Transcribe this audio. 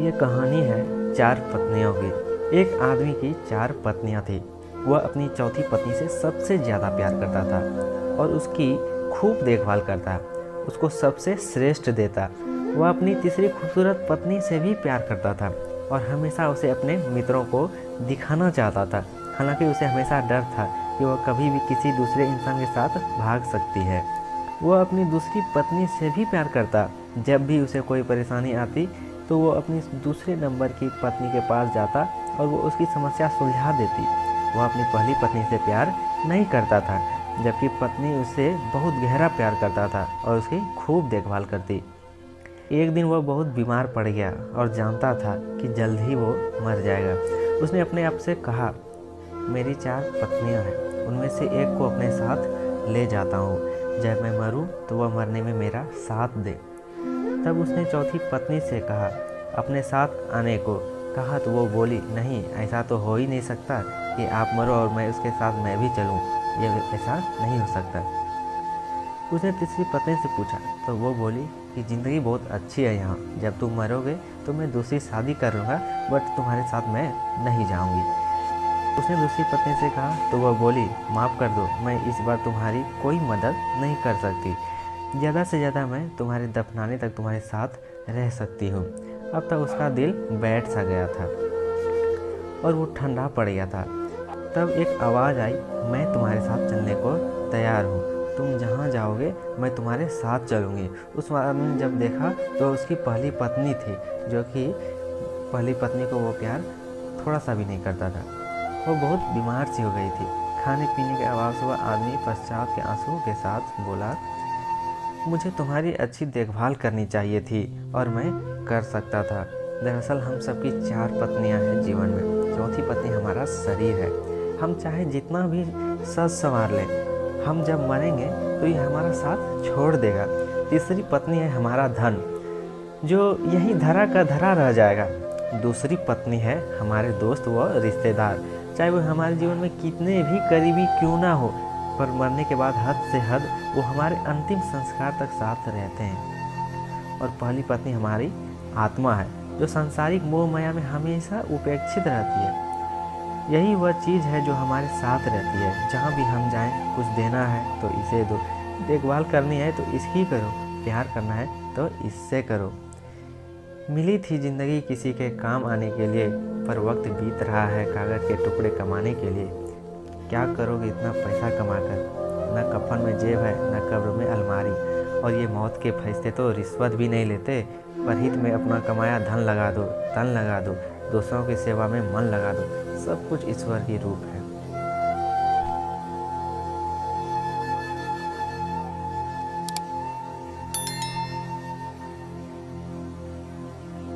ये कहानी है 4 पत्नियों की। एक आदमी की 4 पत्नियां थी। वह अपनी चौथी पत्नी से सबसे ज़्यादा प्यार करता था और उसकी खूब देखभाल करता, उसको सबसे श्रेष्ठ देता। वह अपनी तीसरी खूबसूरत पत्नी से भी प्यार करता था और हमेशा उसे अपने मित्रों को दिखाना चाहता था। हालांकि उसे हमेशा डर था कि वह कभी भी किसी दूसरे इंसान के साथ भाग सकती है। वह अपनी दूसरी पत्नी से भी प्यार करता। जब भी उसे कोई परेशानी आती तो वो अपनी दूसरे नंबर की पत्नी के पास जाता और वो उसकी समस्या सुलझा देती। वह अपनी पहली पत्नी से प्यार नहीं करता था, जबकि पत्नी उससे बहुत गहरा प्यार करता था और उसकी खूब देखभाल करती। एक दिन वह बहुत बीमार पड़ गया और जानता था कि जल्द ही वो मर जाएगा। उसने अपने आप से कहा, मेरी 4 पत्नियां हैं, उनमें से एक को अपने साथ ले जाता हूँ। जब मैं मरूँ तो वह मरने में मेरा साथ दे। तब उसने चौथी पत्नी से कहा, अपने साथ आने को कहा तो वो बोली, नहीं, ऐसा तो हो ही नहीं सकता कि आप मरो और मैं उसके साथ मैं भी चलूँ। ये ऐसा नहीं हो सकता। उसने तीसरी पत्नी से पूछा तो वो बोली कि ज़िंदगी बहुत अच्छी है यहाँ, जब तुम मरोगे तो मैं दूसरी शादी कर लूँगा, बट तुम्हारे साथ मैं नहीं जाऊँगी। उसने दूसरी पत्नी से कहा तो वह बोली, माफ़ कर दो, मैं इस बार तुम्हारी कोई मदद नहीं कर सकती। ज़्यादा से ज़्यादा मैं तुम्हारे दफनाने तक तुम्हारे साथ रह सकती हूँ। अब तक उसका दिल बैठ सा गया था और वो ठंडा पड़ गया था। तब एक आवाज़ आई, मैं तुम्हारे साथ चलने को तैयार हूँ, तुम जहाँ जाओगे मैं तुम्हारे साथ चलूँगी। उस आदमी ने जब देखा तो उसकी पहली पत्नी थी, जो कि पहली पत्नी को वो प्यार थोड़ा सा भी नहीं करता था। वो बहुत बीमार सी हो गई थी। खाने पीने के अभाव से वह आदमी पश्चात के आंसुओं के साथ बोला, मुझे तुम्हारी अच्छी देखभाल करनी चाहिए थी और मैं कर सकता था। दरअसल हम सबकी 4 पत्नियां हैं जीवन में। चौथी पत्नी हमारा शरीर है। हम चाहे जितना भी सज संवार लें, हम जब मरेंगे तो ये हमारा साथ छोड़ देगा। तीसरी पत्नी है हमारा धन, जो यही धरा का धरा रह जाएगा। दूसरी पत्नी है हमारे दोस्त व रिश्तेदार, चाहे वो हमारे जीवन में कितने भी करीबी क्यों ना हो, पर मरने के बाद हद से हद वो हमारे अंतिम संस्कार तक साथ रहते हैं। और पहली पत्नी हमारी आत्मा है, जो सांसारिक मोह माया में हमेशा उपेक्षित रहती है। यही वह चीज़ है जो हमारे साथ रहती है। जहाँ भी हम जाएं, कुछ देना है तो इसे दो, देखभाल करनी है तो इसकी करो, प्यार करना है तो इससे करो। मिली थी ज़िंदगी किसी के काम आने के लिए, पर वक्त बीत रहा है कागज़ के टुकड़े कमाने के लिए। क्या करोगे इतना पैसा कमाकर? न कफन में जेब है, न कब्र में अलमारी। और ये मौत के फरिश्ते तो रिश्वत भी नहीं लेते। पर हित में अपना कमाया धन लगा दो, तन लगा दो, दूसरों की सेवा में मन लगा दो। सब कुछ ईश्वर की रूप है।